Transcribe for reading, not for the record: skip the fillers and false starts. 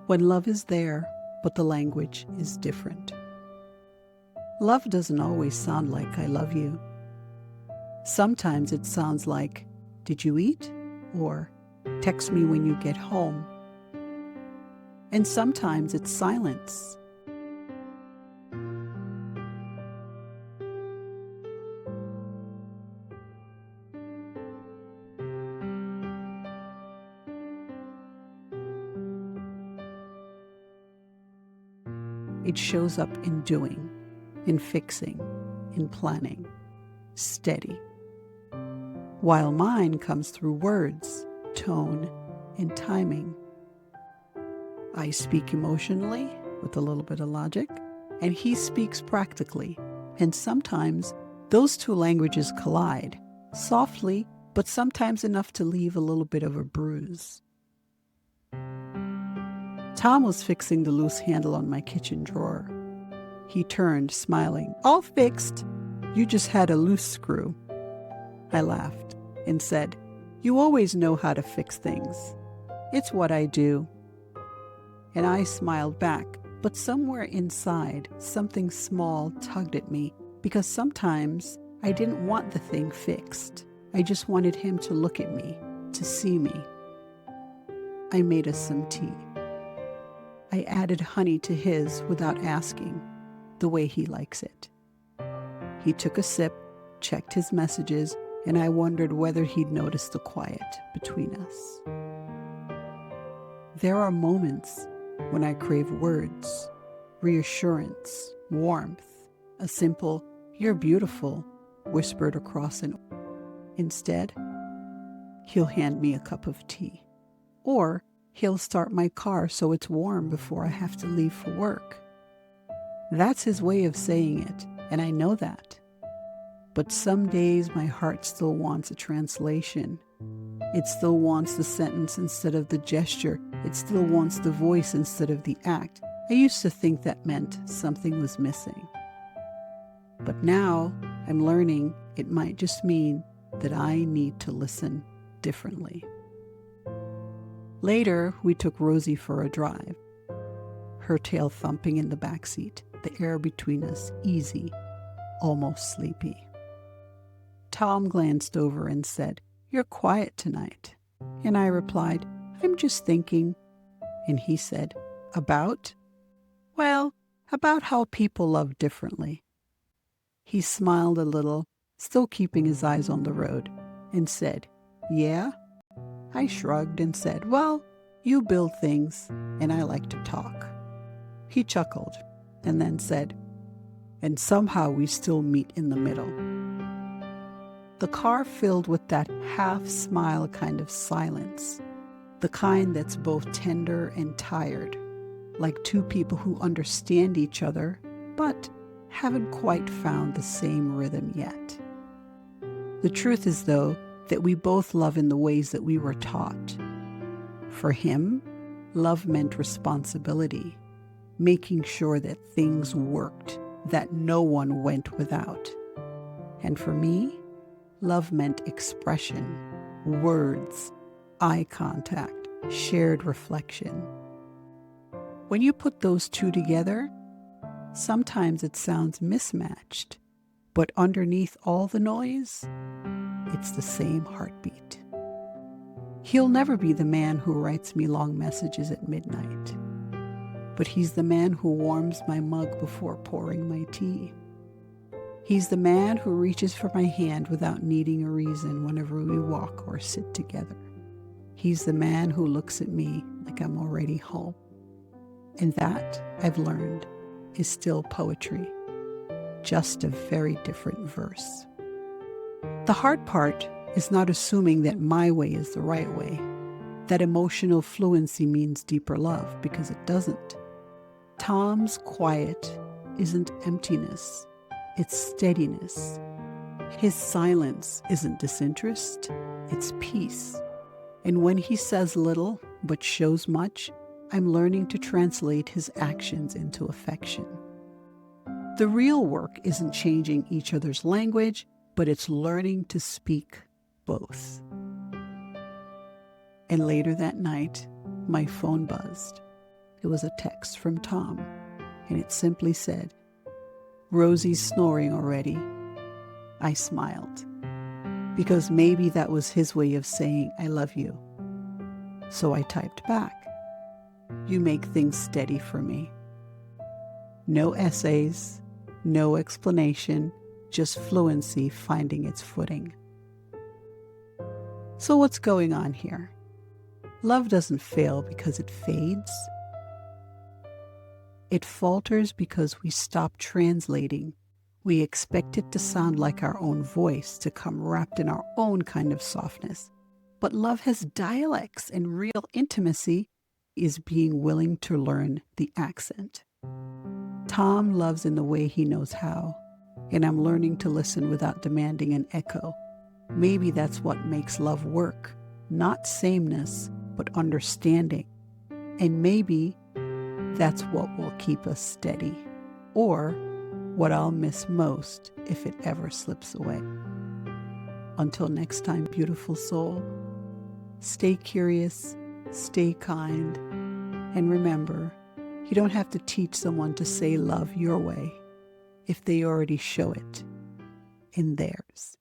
when love is there, but the language is different. Love doesn't always sound like "I love you." Sometimes it sounds like, "Did you eat?" or "Text me when you get home." And sometimes it's silence. It shows up in doing, in fixing, in planning, steady. While mine comes through words, tone, and timing. I speak emotionally with a little bit of logic, and he speaks practically. And sometimes those two languages collide, softly, but sometimes enough to leave a little bit of a bruise. Tom was fixing the loose handle on my kitchen drawer. He turned, smiling. "All fixed. You just had a loose screw." I laughed and said, "You always know how to fix things." "It's what I do." And I smiled back, but somewhere inside, something small tugged at me, because sometimes I didn't want the thing fixed. I just wanted him to look at me, to see me. I made us some tea. I added honey to his without asking, the way he likes it. He took a sip, checked his messages, and I wondered whether he'd noticed the quiet between us. There are moments when I crave words, reassurance, warmth, a simple "You're beautiful" whispered across an. Instead, he'll hand me a cup of tea. Or he'll start my car so it's warm before I have to leave for work. That's his way of saying it, and I know that. But some days my heart still wants a translation. It still wants the sentence instead of the gesture. It still wants the voice instead of the act. I used to think that meant something was missing. But now I'm learning it might just mean that I need to listen differently. Later, we took Rosie for a drive, her tail thumping in the back seat, the air between us easy, almost sleepy. Tom glanced over and said, "You're quiet tonight." And I replied, "I'm just thinking." And he said, "About?" "Well, about how people love differently." He smiled a little, still keeping his eyes on the road, and said, "Yeah?" I shrugged and said, "Well, you build things, and I like to talk." He chuckled and then said, "And somehow we still meet in the middle." The car filled with that half-smile kind of silence, the kind that's both tender and tired, like two people who understand each other, but haven't quite found the same rhythm yet. The truth is, though, that we both love in the ways that we were taught. For him, love meant responsibility, making sure that things worked, that no one went without. And for me, love meant expression, words, eye contact, shared reflection. When you put those two together, sometimes it sounds mismatched, but underneath all the noise, it's the same heartbeat. He'll never be the man who writes me long messages at midnight, but he's the man who warms my mug before pouring my tea. He's the man who reaches for my hand without needing a reason whenever we walk or sit together. He's the man who looks at me like I'm already home. And that, I've learned, is still poetry, just a very different verse. The hard part is not assuming that my way is the right way, that emotional fluency means deeper love, because it doesn't. Tom's quiet isn't emptiness, it's steadiness. His silence isn't disinterest, it's peace. And when he says little but shows much, I'm learning to translate his actions into affection. The real work isn't changing each other's language, but it's learning to speak both. And later that night, my phone buzzed. It was a text from Tom, and it simply said, "Rosie's snoring already." I smiled, because maybe that was his way of saying, "I love you." So I typed back, "You make things steady for me." No essays, no explanation, just fluency finding its footing. So what's going on here? Love doesn't fail because it fades. It falters because we stop translating. We expect it to sound like our own voice, to come wrapped in our own kind of softness. But love has dialects, and real intimacy is being willing to learn the accent. Tom loves in the way he knows how, and I'm learning to listen without demanding an echo. Maybe that's what makes love work, not sameness, but understanding. And maybe that's what will keep us steady, or what I'll miss most if it ever slips away. Until next time, beautiful soul, stay curious, stay kind, and remember, you don't have to teach someone to say love your way if they already show it in theirs.